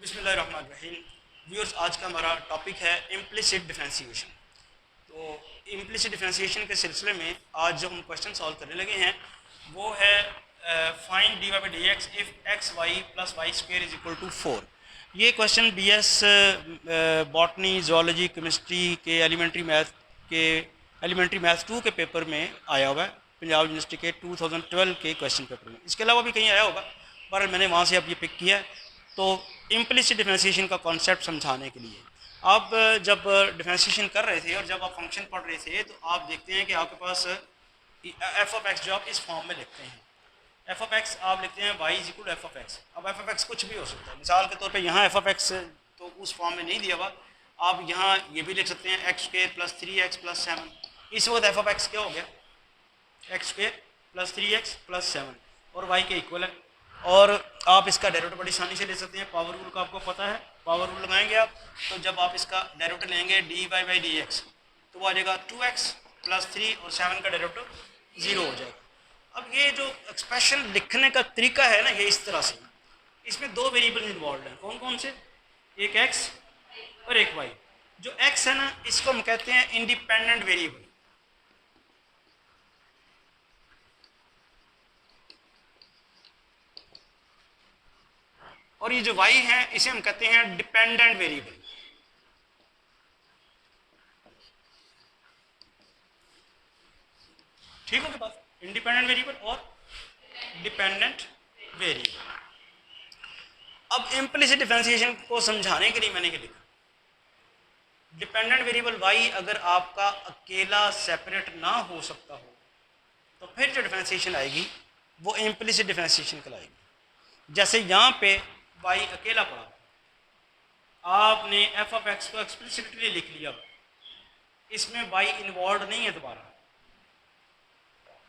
बिस्मिल्लाहिर्रहमानिर्रहीम। व्यूअर्स, आज का हमारा टॉपिक है इम्प्लिसिट डिफरेंशिएशन। तो इम्प्लिसिट डिफरेंशिएशन के सिलसिले में आज जो हम क्वेश्चन सॉल्व करने लगे हैं वो है find D Y by D X if X Y plus Y square is equal to 4। ये question BS botany, zoology, chemistry के एलिमेंट्री मैथ 2 के पेपर में आया हुआ है, पंजाब यूनिवर्सिटी के 2012 के क्वेश्चन पेपर में। इसके अलावा भी कहीं आया होगा, पर मैंने वहाँ से अब ये पिक किया है। तो इम्प्लिसिट डिफरेंशिएशन का कॉन्सेप्ट समझाने के लिए आप जब डिफरेंशिएशन कर रहे थे और जब आप फंक्शन पढ़ रहे थे तो आप देखते हैं कि आपके पास एफ ऑफ एक्स जो आप इस फॉर्म में लिखते हैं, एफ ऑफ एक्स आप लिखते हैं Y is equal F of X. अब एफ ऑफ एक्स कुछ भी हो सकता है, मिसाल के तौर पे यहाँ एफ ऑफ एक्स तो उस फॉर्म में नहीं दिया हुआ, आप यहाँ ये भी लिख सकते हैं x square plus 3x plus 7। इस वक्त एफ ऑफ एक्स क्या हो गया, x square plus 3x plus 7 और वाई के इक्वल है। और आप इसका डेरिवेटिव बड़ी आसानी से ले सकते हैं, पावर रूल का आपको पता है। पावर रूल लगाएंगे आप, तो जब आप इसका डेरिवेटिव लेंगे D Y by D X तो वो आ जाएगा 2x प्लस 3 और 7 का डेरिवेटिव 0 हो जाएगा। अब ये जो एक्सप्रेशन लिखने का तरीका है ना, ये इस तरह से, इसमें दो वेरिएबल इन्वॉल्व हैं। कौन कौन से? एक x और एक y। जो x है ना, इसको हम कहते हैं इंडिपेंडेंट वेरिएबल, और ये जो y है इसे हम कहते हैं डिपेंडेंट वेरिएबल। ठीक हो के पास इंडिपेंडेंट वेरिएबल और डिपेंडेंट वेरिएबल। अब इम्प्लिसिट डिफरेंशिएशन को समझाने के लिए मैंने क्या लिखा, डिपेंडेंट वेरिएबल y अगर आपका अकेला सेपरेट ना हो सकता हो तो फिर जो डिफरेंशिएशन आएगी वो इम्प्लिसिट डिफरेंशिएशन कहलाएगी। जैसे यहाँ पे y अकेला पड़ा, आपने एफ ऑफ एक्स को एक्सप्लिसिटली लिख लिया, इसमें y इन्वॉल्व नहीं है। दोबारा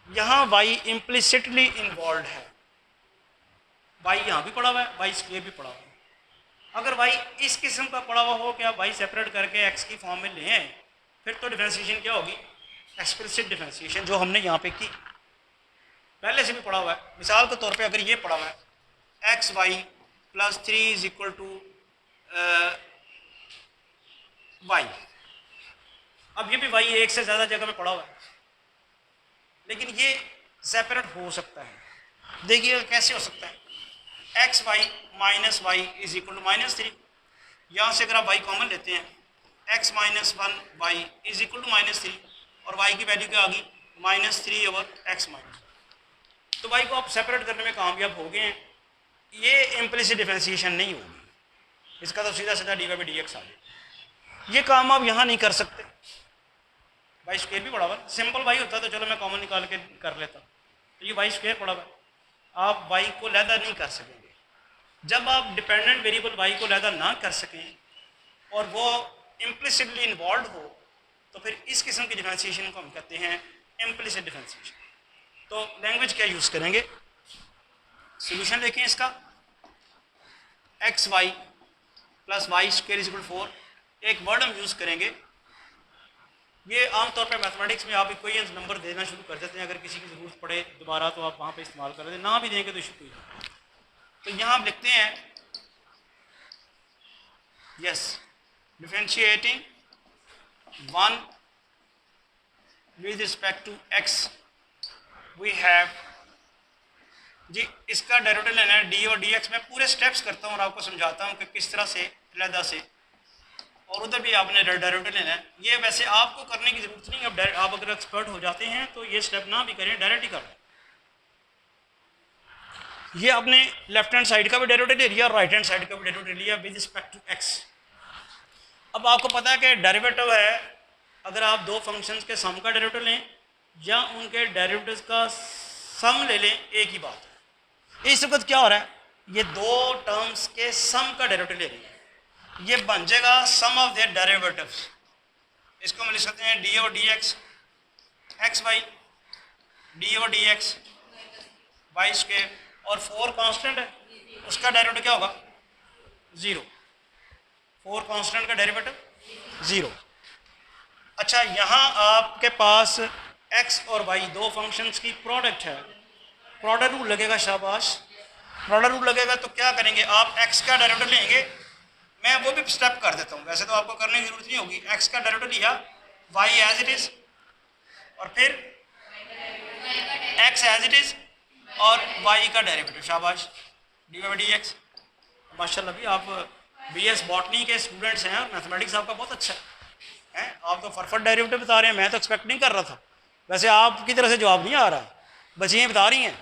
यहाँ y इम्प्लिसिटली इन्वॉल्व है, y यहाँ भी पड़ा हुआ है, y स्क्वायर भी पड़ा हुआ है। अगर y इस किस्म का पड़ा हुआ हो कि आप y सेपरेट करके x की फॉर्म में लें, फिर तो डिफरेंशिएशन क्या होगी, एक्सप्लिसिट डिफरेंशिएशन, जो हमने यहाँ पे की। पहले से भी पड़ा हुआ है, मिसाल के तौर पे अगर ये पड़ा हुआ है X Y plus 3 is equal to Y. अब ये भी वाई एक से ज़्यादा जगह पे पड़ा हुआ है, लेकिन ये सेपरेट हो सकता है। देखिए कैसे हो सकता है, X Y minus Y is equal to minus 3। यहाँ से अगर आप वाई कॉमन लेते हैं, X minus 1 Y is equal to minus 3, और वाई की वैल्यू क्या आ गई, माइनस 3 ओवर एक्स माइनस। तो वाई को आप सेपरेट करने में कामयाब हो गए हैं। ये इम्प्लिसिट डिफरेंशिएशन नहीं होगी, इसका तो सीधा सीधा D Y by D X आ जाए। ये काम आप यहाँ नहीं कर सकते, वाई स्क्वायर भी पड़ा हुआ है। सिंपल वाई होता तो चलो मैं कॉमन निकाल के कर लेता, तो ये वाई स्क्वायर पड़ा हुआ है, आप वाई को लैदा नहीं कर सकेंगे। जब आप डिपेंडेंट वेरिएबल वाई को लैदा ना कर सकें और वो इम्प्लिसिटली इन्वॉल्व हो, तो फिर इस किस्म की डिफरेंशिएशन को हम कहते हैं इम्प्लिसिट डिफरेंशिएशन। तो लैंग्वेज क्या यूज़ करेंगे, सोल्यूशन देखें इसका, X Y plus Y square is equal to 4। एक वर्ड हम यूज़ करेंगे, ये आमतौर पर मैथमेटिक्स में आप इक्वेशंस नंबर देना शुरू कर देते हैं, अगर किसी की ज़रूरत पड़े दोबारा तो आप वहाँ पे इस्तेमाल कर देते हैं, ना भी देंगे तो इशू कोई नहीं। तो यहाँ आप लिखते हैं yes differentiating 1 with respect to X we have जी, इसका डेरिवेटिव लेना है डी और डी एक्स। मैं पूरे स्टेप्स करता हूँ और आपको समझाता हूँ कि किस तरह से अलहदा से, और उधर भी आपने डेरिवेटिव लेना है। ये वैसे आपको करने की ज़रूरत नहीं, अब आप अगर एक्सपर्ट हो जाते हैं तो ये स्टेप ना भी करें, डायरेक्ट ही कर लें। ये आपने लेफ्ट हैंड साइड का भी डेरिवेटिव ले लिया और राइट हैंड साइड का भी डेरिवेटिव लिया विद रिस्पेक्ट टू एक्स। अब आपको पता है कि डेरिवेटिव है, अगर आप दो फंक्शंस के सम का डेरिवेटिव लें या उनके डेरिवेटिव्स का सम ले लें, एक ही बात है। इस वक्त क्या हो रहा है, ये दो टर्म्स के सम का डेरिवेटिव ले रही है, ये बन जाएगा सम ऑफ देयर डेरिवेटिव्स। इसको हम लिख सकते हैं डी और D X, X Y D और डी एक्स वाई स्क्वायर, और 4 कांस्टेंट है, उसका डेरिवेटिव क्या होगा, 0। 4 कांस्टेंट का डेरिवेटिव 0। अच्छा, यहाँ आपके पास x और y दो फंक्शंस की प्रोडक्ट है, प्रोडक्ट रूल लगेगा। शाबाश, प्रोडक्ट रूल लगेगा तो क्या करेंगे आप, x का डेरिवेटिव लेंगे मैं वो भी स्टेप कर देता हूँ, वैसे तो आपको करने की जरूरत नहीं होगी। एक्स का डेरिवेटिव लिया, वाई एज इट इज, और फिर एक्स एज इट इज और वाई का डेरिवेटिव, शाबाश, डी वाई डी एक्स। माशाल्लाह भी आप बीएस बॉटनी के स्टूडेंट्स हैं, मैथमेटिक्स आपका बहुत अच्छा है, आप तो परफेक्ट डेरिवेटिव बता रहे हैं, मैं तो एक्सपेक्ट नहीं कर रहा था। वैसे आपकी तरह से जवाब नहीं आ रहा, बच्चियाँ बता रही हैं।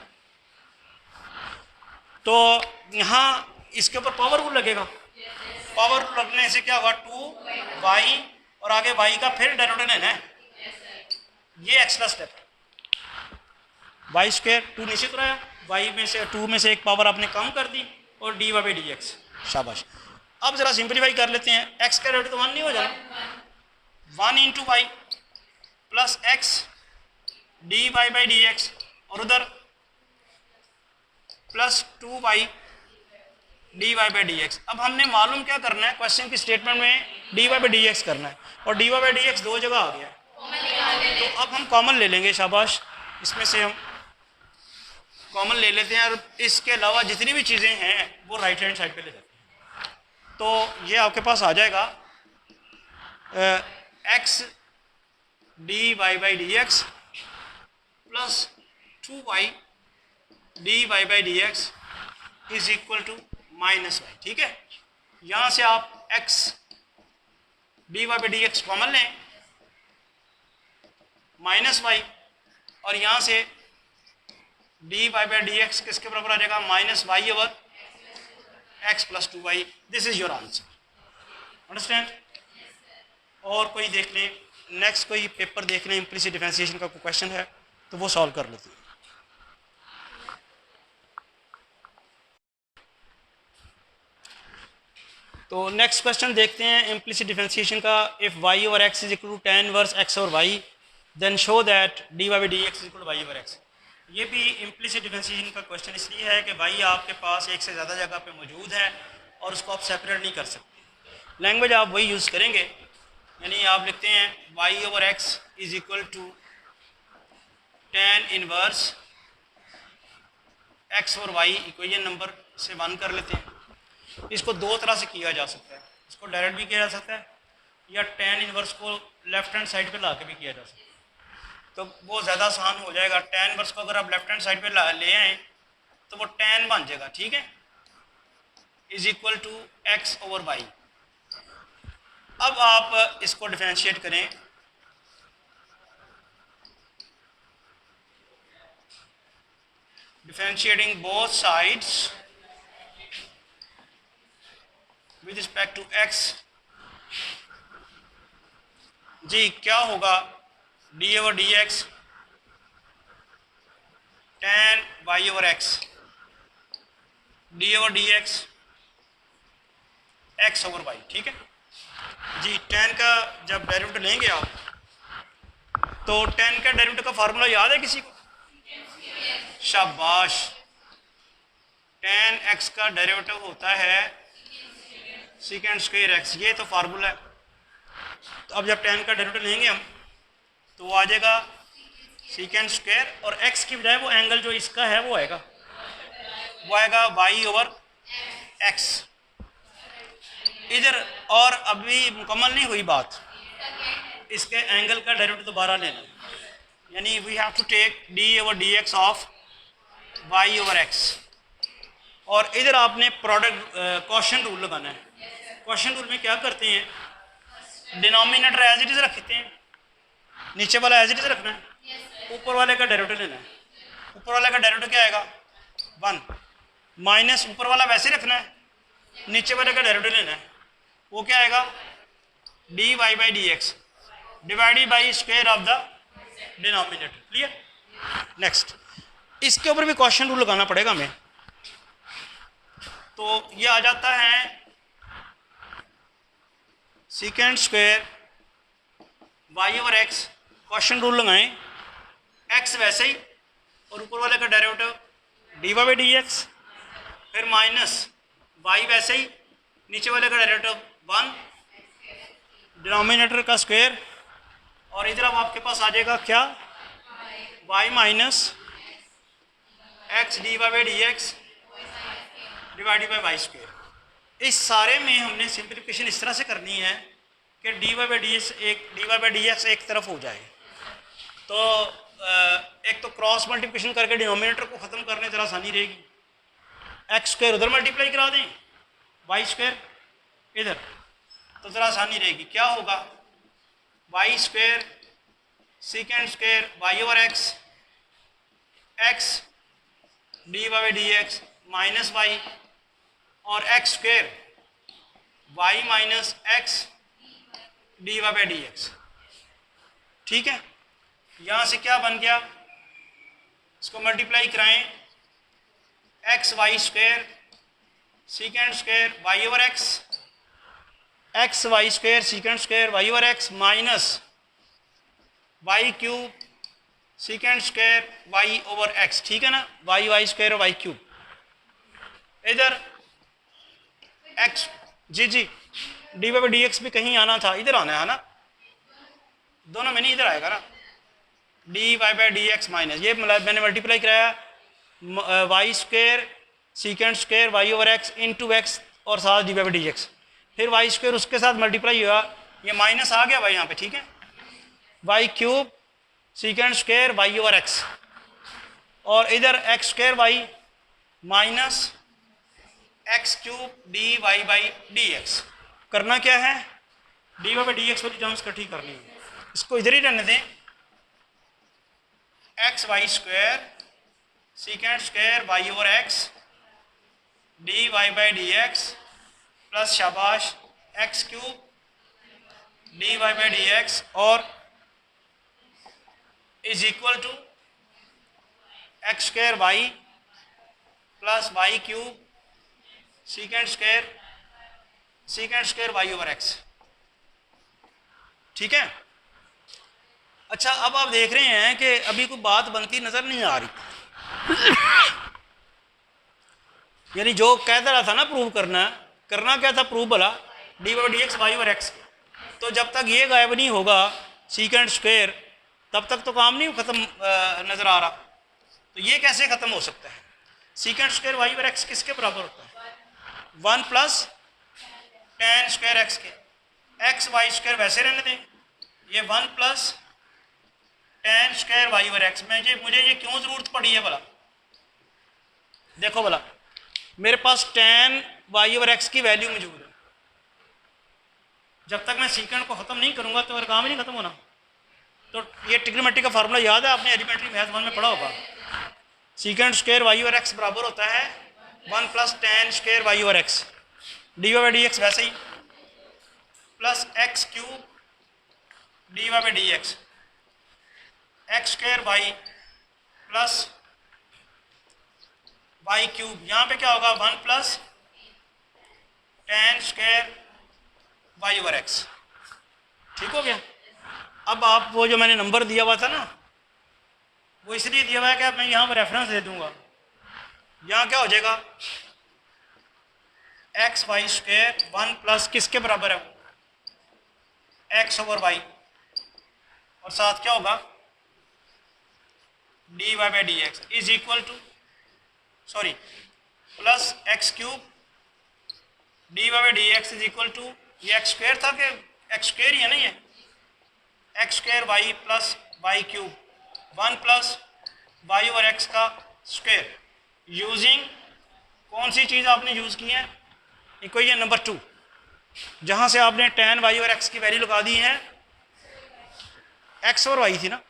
तो यहाँ इसके ऊपर पावर रूल लगेगा, पावर रूल लगने से क्या होगा, 2y और आगे y का फिर डेरिवेटिव लेना है, ये एक्स्ट्रा स्टेप है। वाई स्क्वायर 2 नीचे तो आया, y में से 2 में से एक पावर आपने कम कर दी और D Y by D X, शाबाश। अब जरा सिंप्लीफाई कर लेते हैं, x का डेरिवेटिव तो 1 नहीं हो जाना, 1 into Y plus X D Y by D X, और उधर plus 2y D Y by D X. अब हमने मालूम क्या करना है, क्वेश्चन की स्टेटमेंट में D Y by D X करना है, और D Y by D X दो जगह आ गया है, तो अब हम कॉमन ले लेंगे, शाबाश, इसमें से हम कॉमन ले लेते हैं, और इसके अलावा जितनी भी चीज़ें हैं वो राइट हैंड साइड पे ले जाते हैं। तो ये आपके पास आ जाएगा X D Y by D X plus 2y D Y by D X is equal to minus Y, ठीक है। यहाँ से आप x D Y by D X common लें, माइनस वाई, और यहाँ से D Y by D X किसके बराबर आ जाएगा, minus Y over X plus 2y। This is your answer, understand. और कोई देख लें, नेक्स्ट कोई पेपर देख लें, इम्प्लिसिट डिफरेंशिएशन का कोई क्वेश्चन है तो वो सॉल्व कर लेते हैं। तो नेक्स्ट क्वेश्चन देखते हैं इम्प्लिसिट डिफरेंशिएशन का। If y over x is equal to tan inverse x over y, then show that dy by D X is equal to y over x। ये भी इम्प्लिसिट डिफरेंशिएशन का question इसलिए है कि y आपके पास एक से ज़्यादा जगह पे मौजूद है और उसको आप सेपरेट नहीं कर सकते। लैंग्वेज आप वही यूज़ करेंगे, यानी आप लिखते हैं y over x is equal to tan inverse x और y, इक्वेशन नंबर से 1 कर लेते हैं। इसको दो तरह से किया जा सकता है, इसको डायरेक्ट भी किया जा सकता है या tan इनवर्स को लेफ्ट हैंड साइड पे ला के भी किया जा सकता है, तो वो ज़्यादा आसान हो जाएगा। tan इनवर्स को अगर आप लेफ्ट हैंड साइड पे ले आएँ तो वो tan बन जाएगा, ठीक है, is equal to x over y। अब आप इसको डिफरेंशिएट करें, differentiating both sides with respect to x, जी क्या होगा, D over D X tan y over x, D over D X x over y, ठीक है जी। tan का जब डेरिवेटिव लेंगे आप, तो tan का डेरिवेटिव का फार्मूला याद है किसी को, शाबाश, tan x का डेरिवेटिव होता है सीकेंड स्क्वायर x, ये तो फार्मूला है। तो अब जब tan का डेरिवेटिव लेंगे हम तो वो आ जाएगा सीकेंड स्क्वायर, और x की बजाय वो एंगल जो इसका है वो आएगा y ओवर x इधर। और अभी मुकम्मल नहीं हुई बात, इसके एंगल का डेरिवेटिव दोबारा लेना, यानी we have to take D over D X of y over x, और इधर आपने प्रोडक्ट क्वोशिएंट रूल लगाना है। क्वोशिएंट रूल में क्या करते हैं, डिनोमिनेटर एज इट इज रखते हैं, नीचे वाला एज इट इज रखना है, ऊपर वाले का डेरिवेटिव लेना है। ऊपर वाले का डेरिवेटिव क्या आएगा, 1, माइनस ऊपर वाला वैसे रखना है, नीचे वाले का डेरिवेटिव लेना है, वो क्या आएगा, D Y by D X divided by square of the denominator. Clear. Next, इसके ऊपर भी क्वोशिएंट रूल लगाना पड़ेगा हमें। तो ये आ जाता है secant square Y over X, quotient rule लगाएं, एक्स वैसे ही और ऊपर वाले का derivative D Y by D X, फिर माइनस वाई वैसे ही, नीचे वाले का डेरिवेटिव 1, डिनोमिनेटर का स्क्वायर, और इधर अब आपके पास आ जाएगा क्या, Y minus X D Y by D X divided by Y square. इस सारे में हमने सिंप्लीफिकेशन इस तरह से करनी है कि D Y by D X एक तरफ हो जाए। तो एक तो क्रॉस मल्टीप्लिकेशन करके डिनोमिनेटर को ख़त्म करने ज़रा आसानी रहेगी। एक्स स्क्वायर उधर मल्टीप्लाई करा दें, वाई स्क्वायर इधर, तो ज़रा आसानी रहेगी। क्या होगा, Y square सीकेंड square Y over X, X D Y by D X minus Y, और X square Y minus X D Y by D X. ठीक है, यहाँ से क्या बन गया, इसको मल्टीप्लाई कराएं, X Y square सीकेंड square Y over X, X Y square सीकेंड square Y over X minus Y cube सीकेंड square Y over X. ठीक है ना, Y Y square Y cube. इधर एक्स जी D Y by D X भी कहीं आना था, इधर आना है ना, दोनों में नहीं इधर आएगा ना, D Y by D X minus, ये मैंने मल्टीप्लाई कराया Y square सीकेंड square Y over X into X और साथ D Y by D X, फिर वाई स्क्वायर उसके साथ मल्टीप्लाई हुआ, ये माइनस आ गया भाई यहाँ पे। ठीक है, Y cube सीकेंड square Y over X, और इधर X square Y minus X cube D Y by D X. करना क्या है, D Y by D X वाली टर्म्स इकट्ठी करनी है, इसको इधर ही रहने दें, X Y square सीकेंड square Y over X D Y by D X plus शाबाश X cube D Y by D X और is equal to X square Y plus Y cube सीकेंड square Y over X. ठीक है, अच्छा अब आप देख रहे हैं कि अभी कोई बात बनती नजर नहीं आ रही। यानी जो कहता रहा था ना प्रूव करना क्या था, प्रूव भला D Y D X Y over X. तो जब तक ये गायब नहीं होगा सीकेंड स्क्वायर, तब तक तो काम नहीं ख़त्म नज़र आ रहा। तो ये कैसे ख़त्म हो सकता है, secant square Y over X किसके बराबर होता है, 1 प्लस टेन स्क्वायर एक्स के, एक्स वाई स्क्वायर वैसे रहने दें, ये 1 plus tan square Y over X में मुझे ये क्यों ज़रूरत पड़ी है भला। देखो भला मेरे पास टेन वाई ओवर एक्स की वैल्यू मौजूद है, जब तक मैं सीकेंड को ख़त्म नहीं करूँगा तो काम ही नहीं ख़त्म होना। तो ये ट्रिग्नोमेट्री का फार्मूला याद है, आपने एलिमेंट्री मैथ 1 में पढ़ा होगा, second square Y over X बराबर होता है 1 plus tan square Y over X, D Y by D X वैसे ही, plus X cube D Y by D X, X square Y plus Y cube, यहाँ पे क्या होगा 1 plus tan square Y over X. ठीक हो गया। अब आप वो जो मैंने नंबर दिया हुआ था ना, वो इसलिए दिया हुआ है कि अब मैं यहाँ पर रेफरेंस दे दूंगा, यहाँ क्या हो जाएगा एक्स वाई स्क्वायर 1 प्लस किसके बराबर है, एक्स ओवर वाई, और साथ क्या होगा D Y by D X is equal to plus X cube D Y by D X is equal to, ये एक्स स्क्वायर था कि एक्स स्क्वायर ही है ना, ये X square Y plus Y cube 1 plus Y over X का square, using कौन सी चीज़ आपने यूज़ की है, इक्वेशन नंबर 2, जहाँ से आपने टेन वाई ओवर एक्स की वैल्यू लगा दी है, एक्स और वाई थी ना।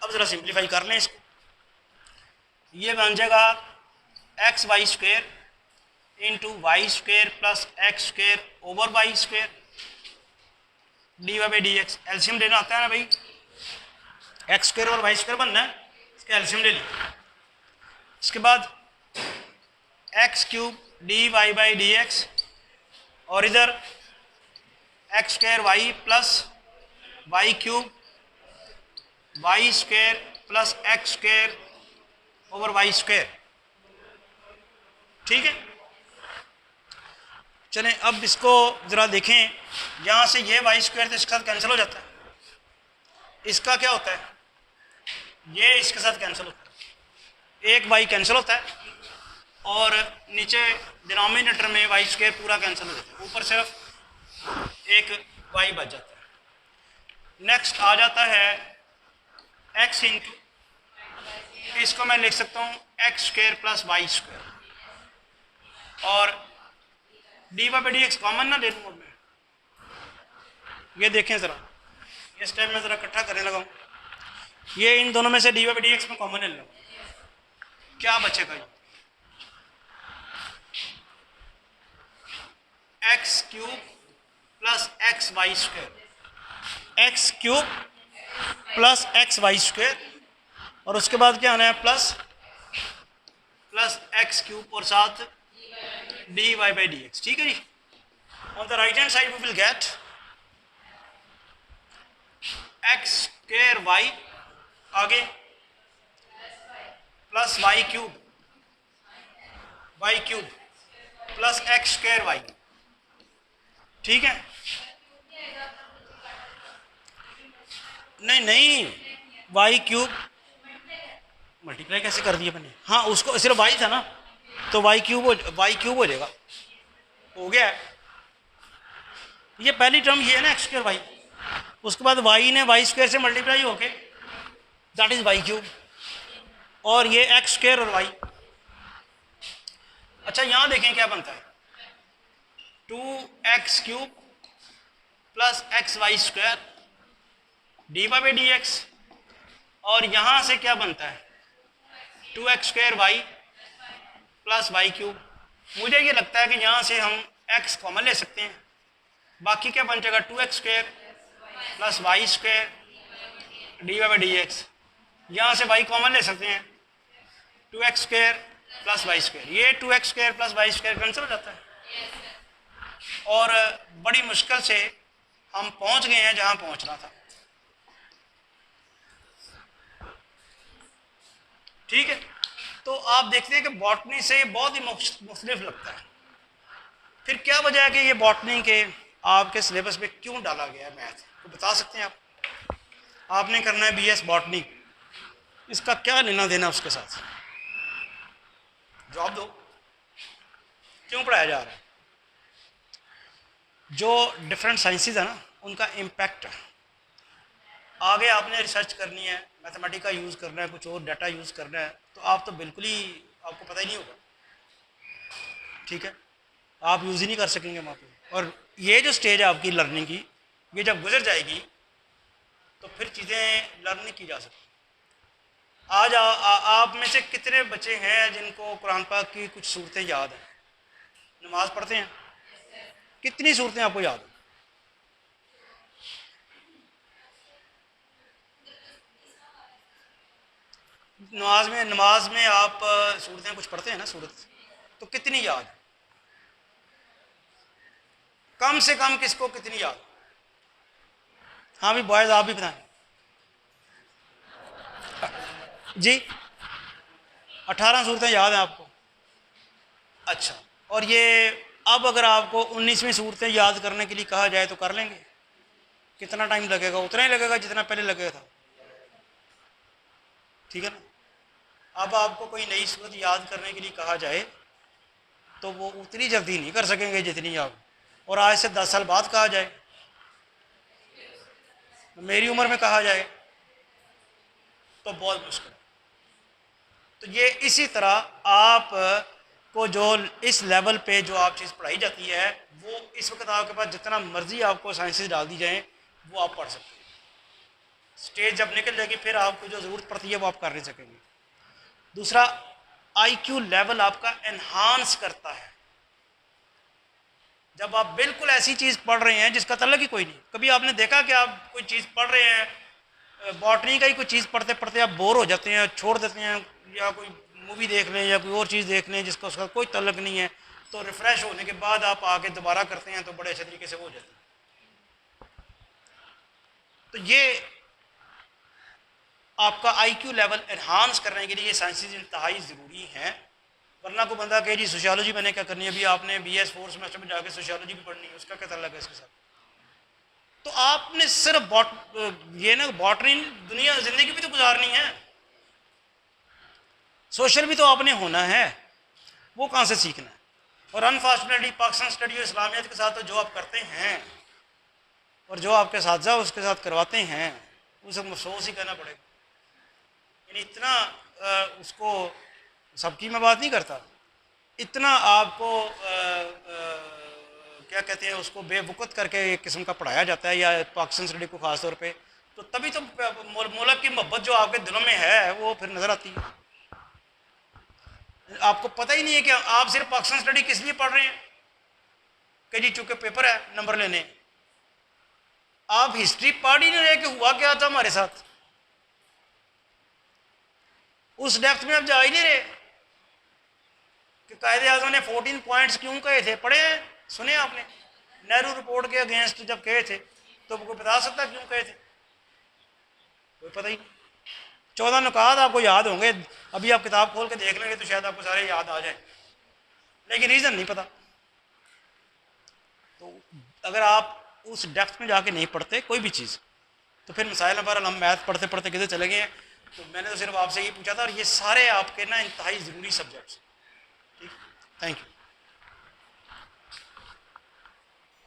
अब ज़रा सिंप्लीफाई कर लें इसको, ये बन जाएगा X Y square into Y square plus X square over Y square D Y by D X. LCM लेना आता है ना भाई, एक्स स्क्वायर और वाई स्क्वायर बनना है, इसका एल्शियम ले लिया। इसके बाद X cube D Y by D X, और इधर X square Y plus Y cube Y square plus X square over Y square. ठीक है, चलें अब इसको ज़रा देखें, यहाँ से ये वाई स्क्वायर तो इसके साथ कैंसिल हो जाता है, इसका क्या होता है ये इसके साथ कैंसिल होता है, एक वाई कैंसिल होता है और नीचे डिनोमिनेटर में वाई स्क्वायर पूरा कैंसिल हो जाता है, ऊपर सिर्फ एक वाई बच जाता है। नेक्स्ट आ जाता है एक्स इंटू, इसको मैं लिख सकता हूँ X square plus Y square, और D Y by D X common ना ले लूँगा मैं। ये देखें ज़रा, इस टाइम में ज़रा इकट्ठा करने लगा हूँ, ये इन दोनों में से D Y by D X में कॉमन ले लूँ, क्या बचेगा ये X cube plus X Y square, X cube plus X Y square, और उसके बाद क्या आना है प्लस प्लस एक्स क्यूब और साथ D Y by D X. ठीक है जी। On the right hand side we will get X square Y, आगे plus Y cube plus X square Y. ठीक है, नहीं वाई क्यूब मल्टीप्लाई कैसे कर दिया मैंने, हाँ उसको सिर्फ वाई था ना, तो वाई क्यूब हो जाएगा, हो गया है। ये पहली टर्म ये है ना एक्स स्क्वायर वाई, उसके बाद वाई ने वाई स्क्वायर से मल्टीप्लाई होके दैट इज वाई क्यूब, और ये एक्स स्क्वायर और वाई। अच्छा यहां देखें क्या बनता है, 2x cube plus X Y square D Y by D X, और यहां से क्या बनता है 2x square Y plus Y cube. मुझे ये लगता है कि यहाँ से हम x कॉमन ले सकते हैं, बाकी क्या बन जाएगा 2x square plus Y square D Y by D X. यहाँ से y कॉमन ले सकते हैं, 2x square plus Y square, ये 2x square plus Y square cancel हो जाता है, और बड़ी मुश्किल से हम पहुँच गए हैं जहाँ पहुँचना था। ठीक है, तो आप देखते हैं कि बॉटनी से बहुत ही मुख्तलिफ लगता है। फिर क्या वजह है कि ये बॉटनी के आपके सिलेबस में क्यों डाला गया है मैथ, तो बता सकते हैं आप? आपने करना है बीएस बॉटनी, इसका क्या लेना देना उसके साथ, जवाब दो, क्यों पढ़ाया जा रहा है? जो डिफरेंट साइंसेज है ना उनका इम्पैक्ट है, आगे आपने रिसर्च करनी है, मैथमेटिक्स का यूज़ करना है, कुछ और डाटा यूज़ करना है, तो आप तो बिल्कुल ही आपको पता ही नहीं होगा। ठीक है, आप यूज़ ही नहीं कर सकेंगे वहाँ पे, और ये जो स्टेज है आपकी लर्निंग की, ये जब गुजर जाएगी तो फिर चीज़ें लर्न नहीं की जा सकती। आज आप में से कितने बच्चे हैं जिनको कुरान पाक की कुछ सूरतें याद हैं, नमाज पढ़ते हैं, कितनी सूरतें आपको याद हैं? नमाज में आप सूरतें कुछ पढ़ते हैं ना, सूरत तो कितनी याद, कम से कम किसको कितनी याद? हाँ भी बॉयज आप भी बताएं जी। 18 सूरतें याद हैं आपको? अच्छा, और ये अब अगर आपको 19वीं सूरतें याद करने के लिए कहा जाए तो कर लेंगे? कितना टाइम लगेगा? उतना ही लगेगा जितना पहले लगेगा था। ठीक है ना, अब आपको कोई नई सूरत याद करने के लिए कहा जाए तो वो उतनी जल्दी नहीं कर सकेंगे जितनी आप, और आज से 10 साल बाद कहा जाए, मेरी उम्र में कहा जाए तो बहुत मुश्किल है। तो ये इसी तरह आप को जो इस लेवल पे जो आप चीज़ पढ़ाई जाती है, वो इस वक्त आपके पास जितना मर्जी आपको साइंसेस डाल दी जाएँ वो आप पढ़ सकते हैं। स्टेज जब निकल जाएगी फिर आपको जो ज़रूरत पड़ती है वो आप कर नहीं सकेंगे। दूसरा, आईक्यू लेवल आपका एनहांस करता है। जब आप बिल्कुल ऐसी चीज़ पढ़ रहे हैं जिसका तल्लुक ही कोई नहीं, कभी आपने देखा कि आप कोई चीज़ पढ़ रहे हैं, बॉटनी का ही कोई चीज़ पढ़ते पढ़ते आप बोर हो जाते हैं, छोड़ देते हैं, या कोई मूवी देख लें या कोई और चीज़ देख लें जिसका उसका कोई तल्लुक नहीं है, तो रिफ़्रेश होने के बाद आप आके दोबारा करते हैं तो बड़े अच्छे तरीके से हो जाते हैं। तो ये आपका आईक्यू लेवल एनहांस करने के लिए ये साइंसेज इंतहाई ज़रूरी हैं, वरना को बंदा कहे जी सोशियोलॉजी मैंने क्या करनी है, अभी आपने BS 4 सेमेस्टर में जाके सोशियोलॉजी भी पढ़नी है, उसका क्या तल्लुक है इसके साथ? तो आपने सिर्फ ये ना बॉटनी दुनिया ज़िंदगी भी तो गुजारनी है, सोशल भी तो आपने होना है, वो कहाँ से सीखना है। और अनफॉर्चुनेटली पाकिस्तान स्टडी और इस्लामियत के साथ तो जो आप करते हैं और जो आपके साथ उसके साथ करवाते हैं, उसे अफसोस ही करना पड़ेगा। यानी इतना उसको, सबकी मैं बात नहीं करता, इतना आपको क्या कहते हैं उसको बेवकूफ़ करके एक किस्म का पढ़ाया जाता है, या पाकिस्तान स्टडी को ख़ास तौर पे, तो तभी तो मुल्क की मोहब्बत जो आपके दिलों में है वो फिर नज़र आती है। आपको पता ही नहीं है कि आप सिर्फ पाकिस्तान स्टडी किस लिए पढ़ रहे हैं कि जी चूंकि पेपर है नंबर लेने। आप हिस्ट्री पढ़ ही नहीं रहे कि हुआ क्या था हमारे साथ, उस डेप्थ में आप जा ही नहीं रहे कि कायदे आज़म ने 14 पॉइंट्स क्यों कहे थे। पढ़े हैं, सुने आपने नेहरू रिपोर्ट के अगेंस्ट जब कहे थे, तो कोई बता सकता क्यों कहे थे? कोई पता ही नहीं। 14 नुकात आपको याद होंगे, अभी आप किताब खोल के देख लेंगे तो शायद आपको सारे याद आ जाए, लेकिन रीज़न नहीं पता। तो अगर आप उस डेप्थ में जाके नहीं पढ़ते कोई भी चीज़, तो फिर मिसाइल पर हम मैथ पढ़ते पढ़ते किधर चले गए हैं। तो मैंने तो सिर्फ आपसे ये पूछा था, और ये सारे आपके ना इंतहाई ज़रूरी सब्जेक्ट्स। ठीक, थैंक यू।